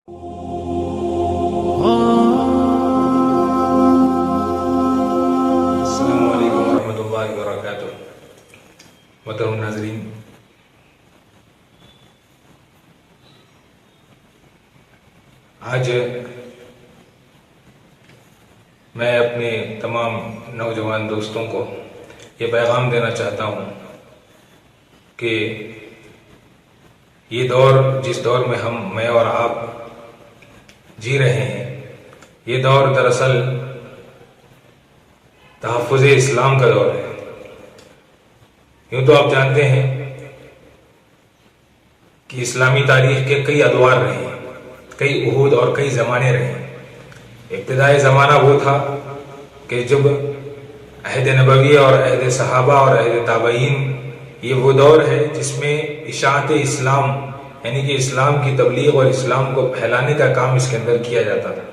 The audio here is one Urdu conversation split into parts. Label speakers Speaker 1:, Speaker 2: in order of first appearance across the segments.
Speaker 1: السلام علیکم ورحمۃ اللہ وبرکاتہ۔ محترم ناظرین، آج میں اپنے تمام نوجوان دوستوں کو یہ پیغام دینا چاہتا ہوں کہ یہ دور جس دور میں میں اور آپ جی رہے ہیں، یہ دور دراصل تحفظ اسلام کا دور ہے۔ یوں تو آپ جانتے ہیں کہ اسلامی تاریخ کے کئی ادوار رہے ہیں، کئی عہد اور کئی زمانے رہے ہیں۔ ابتدائی زمانہ وہ تھا کہ جب عہد نبوی اور عہد صحابہ اور عہد تابعین، یہ وہ دور ہے جس میں اشاعت اسلام یعنی کہ اسلام کی تبلیغ اور اسلام کو پھیلانے کا کام اس کے اندر کیا جاتا تھا۔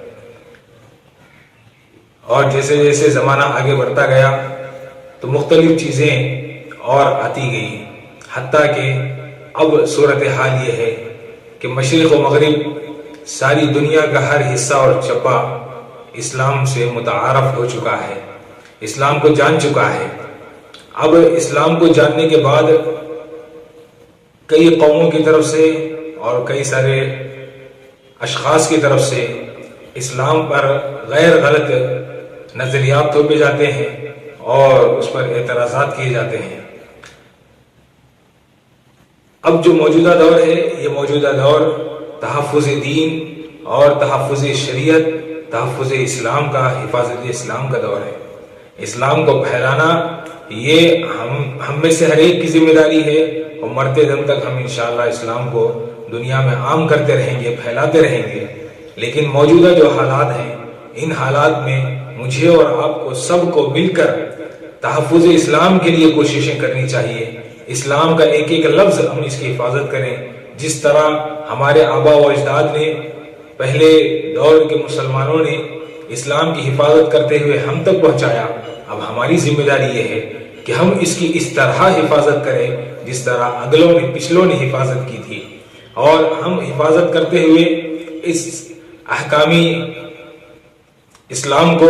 Speaker 1: اور جیسے جیسے زمانہ آگے بڑھتا گیا تو مختلف چیزیں اور آتی گئی، حتیٰ کہ اب صورتحال یہ ہے کہ مشرق و مغرب ساری دنیا کا ہر حصہ اور چپا اسلام سے متعارف ہو چکا ہے، اسلام کو جان چکا ہے۔ اب اسلام کو جاننے کے بعد کئی قوموں کی طرف سے اور کئی سارے اشخاص کی طرف سے اسلام پر غیر غلط نظریات تھوپے جاتے ہیں اور اس پر اعتراضات کیے جاتے ہیں۔ اب جو موجودہ دور ہے، یہ موجودہ دور تحفظ دین اور تحفظ شریعت، تحفظ اسلام کا، حفاظت اسلام کا دور ہے۔ اسلام کو پھیلانا یہ ہم میں سے ہر ایک کی ذمہ داری ہے، اور مرتے دم تک ہم انشاءاللہ اسلام کو دنیا میں عام کرتے رہیں گے، پھیلاتے رہیں گے۔ لیکن موجودہ جو حالات ہیں، ان حالات میں مجھے اور آپ کو سب کو مل کر تحفظ اسلام کے لیے کوششیں کرنی چاہیے۔ اسلام کا ایک ایک لفظ ہم اس کی حفاظت کریں، جس طرح ہمارے آبا و اجداد نے، پہلے دور کے مسلمانوں نے اسلام کی حفاظت کرتے ہوئے ہم تک پہنچایا۔ اب ہماری ذمہ داری یہ ہے کہ ہم اس کی اس طرح حفاظت کریں جس طرح اگلوں نے، پچھلوں نے حفاظت کی تھی، اور ہم حفاظت کرتے ہوئے اس احکامی اسلام کو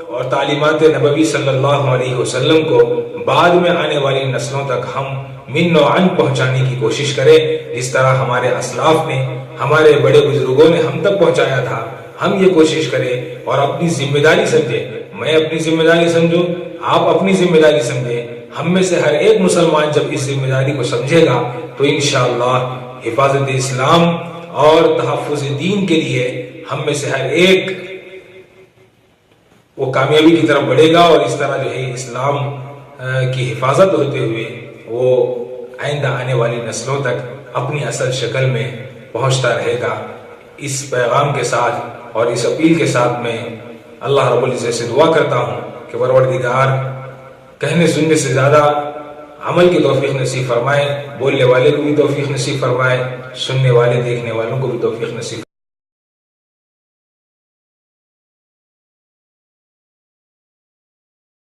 Speaker 1: اور تعلیمات نبوی صلی اللہ علیہ وسلم کو بعد میں آنے والی نسلوں تک ہم من و عن پہنچانے کی کوشش کریں، جس طرح ہمارے اسلاف نے، ہمارے بڑے بزرگوں نے ہم تک پہنچایا تھا۔ ہم یہ کوشش کریں اور اپنی ذمہ داری سمجھیں، میں اپنی ذمہ داری سمجھوں، آپ اپنی ذمہ داری سمجھیں۔ ہم میں سے ہر ایک مسلمان جب اس ذمہ داری کو سمجھے گا تو انشاءاللہ حفاظت اسلام اور تحفظ دین کے لیے ہم میں سے ہر ایک وہ کامیابی کی طرف بڑھے گا، اور اس طرح جو ہے اسلام کی حفاظت ہوتے ہوئے وہ آئندہ آنے والی نسلوں تک اپنی اصل شکل میں پہنچتا رہے گا۔ اس پیغام کے ساتھ اور اس اپیل کے ساتھ میں اللہ رب العزت سے دعا کرتا ہوں کہ پروردگار کہنے سننے سے زیادہ عمل کی توفیق نصیب فرمائے، بولنے والے کو بھی توفیق نصیب فرمائے، سننے والے دیکھنے والوں کو بھی توفیق نصیب